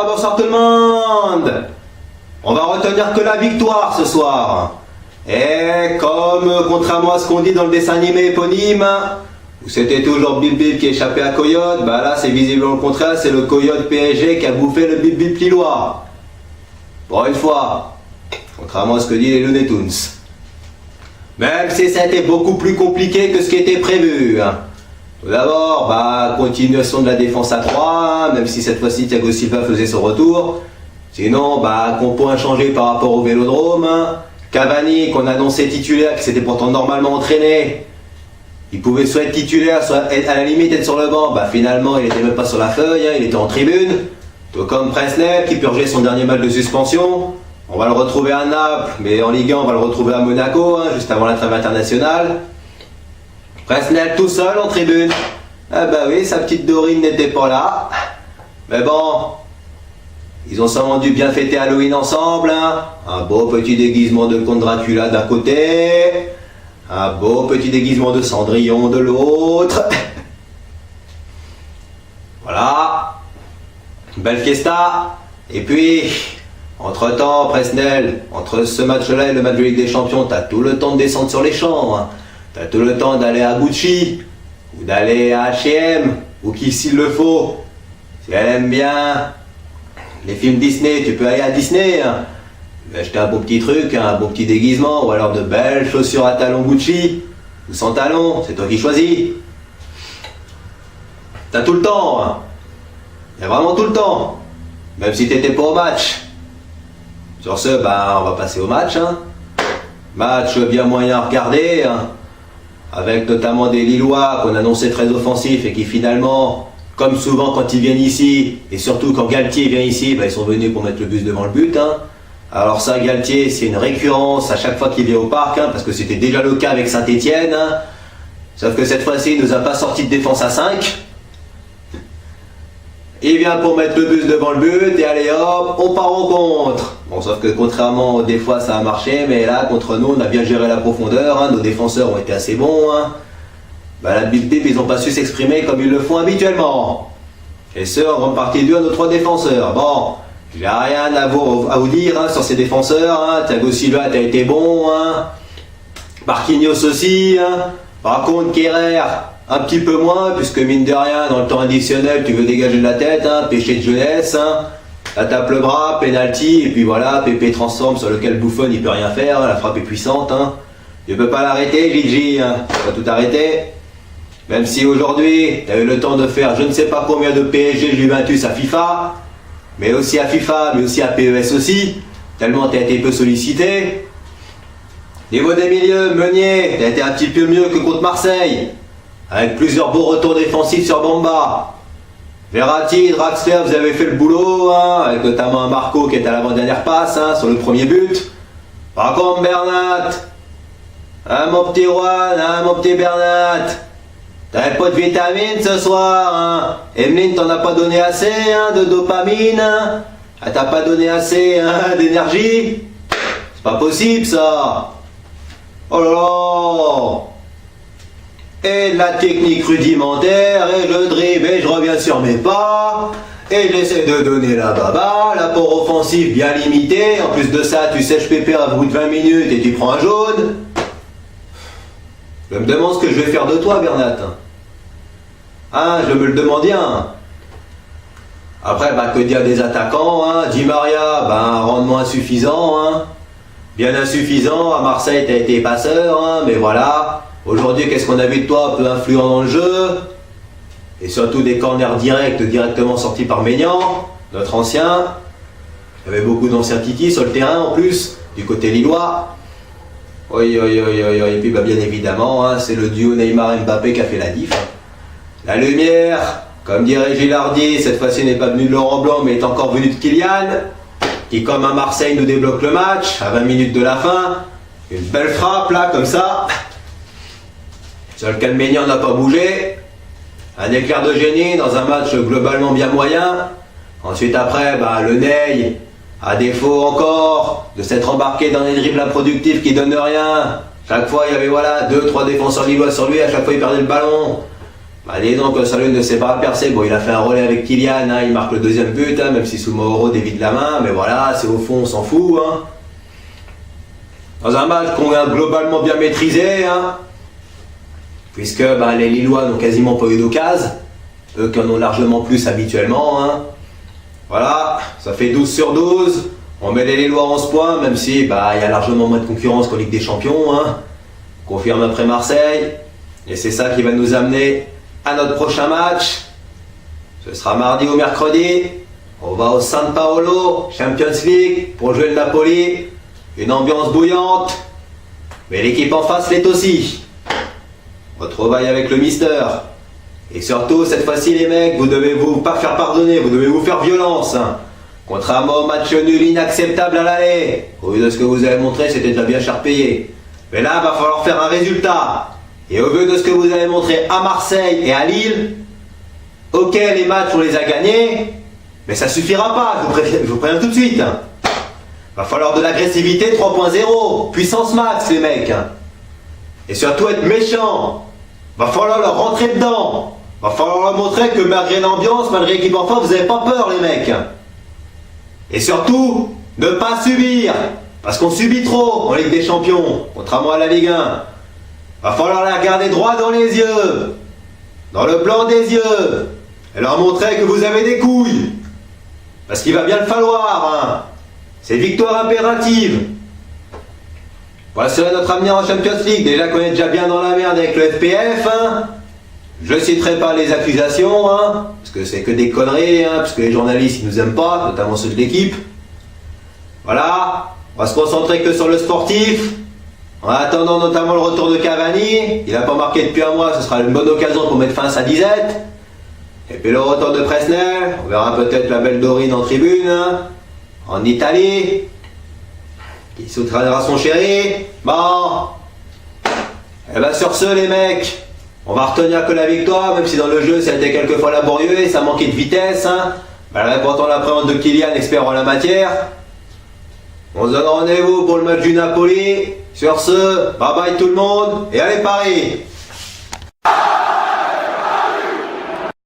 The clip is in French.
bonsoir tout le monde. On va retenir que la victoire ce soir. Et comme, contrairement à ce qu'on dit dans le dessin animé éponyme, où c'était toujours Bip Bip qui échappait à Coyote, bah là c'est visiblement le contraire, c'est le Coyote PSG qui a bouffé le Bip Bip lillois. Pour une fois, contrairement à ce que disent les Looney Tunes. Même si ça a été beaucoup plus compliqué que ce qui était prévu. Tout d'abord, continuation de la défense à 3, même si cette fois-ci Thiago Silva faisait son retour. Sinon, compo inchangé par rapport au Vélodrome. Cavani, qu'on annonçait titulaire, qui s'était pourtant normalement entraîné. Il pouvait soit être titulaire, soit à la limite être sur le banc. Finalement, il n'était même pas sur la feuille, il était en tribune. Tout comme Presnel, qui purgeait son dernier match de suspension. On va le retrouver à Naples, mais en Ligue 1, on va le retrouver à Monaco, juste avant la trêve internationale. Presnel tout seul en tribune. Ah bah oui, sa petite Dorine n'était pas là. Mais bon, ils ont sûrement dû bien fêter Halloween ensemble. Un beau petit déguisement de Comte Dracula d'un côté. Un beau petit déguisement de Cendrillon de l'autre. Voilà. Belle fiesta. Et puis, entre-temps, Presnel, entre ce match-là et le match de Ligue des Champions, t'as tout le temps de descendre sur les champs. T'as tout le temps d'aller à Gucci, ou d'aller à H&M, ou qui s'il le faut. Si elle aime bien les films Disney, tu peux aller à Disney. Tu vas acheter un beau petit truc, un beau petit déguisement, ou alors de belles chaussures à talons Gucci, ou sans talons, c'est toi qui choisis. T'as tout le temps. Il y a vraiment tout le temps. Même si t'étais pas au match. Sur ce, on va passer au match. Match bien moyen à regarder. Avec notamment des Lillois qu'on annonçait très offensifs et qui finalement, comme souvent quand ils viennent ici, et surtout quand Galtier vient ici, ils sont venus pour mettre le bus devant le but. Alors ça, Galtier, c'est une récurrence à chaque fois qu'il vient au parc, parce que c'était déjà le cas avec Saint-Etienne. Sauf que cette fois-ci, il nous a pas sorti de défense à 5. Il vient pour mettre le bus devant le but, et allez hop, on part au contre. Bon, sauf que contrairement des fois ça a marché, mais là, contre nous, on a bien géré la profondeur, nos défenseurs ont été assez bons. La Bip Bip, ils n'ont pas su s'exprimer comme ils le font habituellement. Et ce, en grande partie dû à nos 3 défenseurs. Bon, j'ai rien à vous dire sur ces défenseurs. Thiago Silva a été bon. Marquinhos aussi. Par contre, Kerrer, un petit peu moins, puisque mine de rien, dans le temps additionnel, tu veux dégager de la tête, péché de jeunesse. La tape le bras, penalty, et puis voilà, Pépé transforme sur lequel Buffon il peut rien faire, la frappe est puissante. Tu peux pas l'arrêter, Gigi, tu vas tout arrêter. Même si aujourd'hui, tu as eu le temps de faire je ne sais pas combien de PSG Juventus à FIFA, mais aussi à FIFA, mais aussi à PES aussi, tellement tu as été peu sollicité. Niveau des milieux, Meunier, tu as été un petit peu mieux que contre Marseille, avec plusieurs beaux retours défensifs sur Bamba. Verratti, Draxler, vous avez fait le boulot, avec notamment un Marco qui est à l'avant-dernière passe, sur le premier but. Par contre, Bernat, mon petit Juan, mon petit Bernat, t'avais pas de vitamine ce soir, Emeline t'en a pas donné assez, de dopamine, elle t'a pas donné assez, d'énergie. C'est pas possible ça. Oh là là. Et la technique rudimentaire, et je dribble, et je reviens sur mes pas, et j'essaie de donner la baba, l'apport offensif bien limité, en plus de ça tu sèches Pépé à bout de 20 minutes et tu prends un jaune. Je me demande ce que je vais faire de toi, Bernat. Je me le demande bien. Après, que dire des attaquants, Di Maria, rendement insuffisant, bien insuffisant, à Marseille t'as été passeur, mais voilà. Aujourd'hui, qu'est-ce qu'on a vu de toi, un peu influent dans le jeu, et surtout des corners directement sortis par Maignan, notre ancien. Il y avait beaucoup d'anciens Titi sur le terrain en plus, du côté lillois. Oui, et puis bien évidemment, c'est le duo Neymar-Mbappé qui a fait la diff. La lumière, comme dirait Gilardi, cette fois-ci n'est pas venu de Laurent Blanc, mais est encore venu de Kylian, qui comme à Marseille nous débloque le match, à 20 minutes de la fin. Une belle frappe là, comme ça. Sur lequel Maignan n'a pas bougé. Un éclair de génie dans un match globalement bien moyen. Ensuite après, le Ney, à défaut encore de s'être embarqué dans des dribbles improductifs qui donnent rien. Chaque fois il y avait 2-3 défenseurs lillois sur lui, à chaque fois il perdait le ballon. Bah, disons que Salut ne s'est pas percé. Bon, il a fait un relais avec Kylian, hein, il marque le deuxième but, hein, même si Soumoro dévide la main, mais voilà, c'est au fond, on s'en fout. Hein. Dans un match qu'on a globalement bien maîtrisé, hein, puisque bah, les Lillois n'ont quasiment pas eu d'occasion, eux qui en ont largement plus habituellement. Hein. Voilà, ça fait 12 sur 12. On met les Lillois à 11 points, même si bah, y a largement moins de concurrence qu'en Ligue des Champions. Hein. Confirme après Marseille. Et c'est ça qui va nous amener à notre prochain match. Ce sera mardi ou mercredi. On va au San Paolo, Champions League, pour jouer le Napoli. Une ambiance bouillante. Mais l'équipe en face l'est aussi. Retrouvailles avec le Mister. Et surtout, cette fois-ci, les mecs, vous devez vous pas faire pardonner, vous devez vous faire violence. Hein. Contrairement au match nul inacceptable à l'aller. Au vu de ce que vous avez montré, c'était déjà bien cher payé. Mais là, il va falloir faire un résultat. Et au vu de ce que vous avez montré à Marseille et à Lille, ok, les matchs, on les a gagnés, mais ça suffira pas, je vous préviens tout de suite. Va falloir de l'agressivité 3.0, puissance max, les mecs. Et surtout être méchant. Va falloir leur rentrer dedans. Va falloir leur montrer que malgré l'ambiance, malgré l'équipe en face, vous n'avez pas peur, les mecs. Et surtout, ne pas subir. Parce qu'on subit trop en Ligue des Champions, contrairement à la Ligue 1. Va falloir la regarder droit dans les yeux, dans le blanc des yeux, et leur montrer que vous avez des couilles. Parce qu'il va bien le falloir, hein. C'est victoire impérative. Voilà, serait notre avenir en Champions League. Déjà qu'on est déjà bien dans la merde avec le FPF, hein. Je ne citerai pas les accusations, hein, parce que c'est que des conneries, hein, parce que les journalistes ils nous aiment pas, notamment ceux de l'équipe. Voilà, on va se concentrer que sur le sportif. En attendant notamment le retour de Cavani, il n'a pas marqué depuis un mois, ce sera une bonne occasion pour mettre fin à sa disette. Et puis le retour de Presnel, on verra peut-être la belle Dorine en tribune, hein, en Italie, qui soutiendra son chéri. Bon, et ben sur ce les mecs, on va retenir que la victoire, même si dans le jeu ça a été quelquefois laborieux et ça manquait de vitesse. Hein. Malgré pourtant la présence de Kylian, expert en la matière. On se donne rendez-vous pour le match du Napoli. Sur ce, bye bye tout le monde et allez Paris!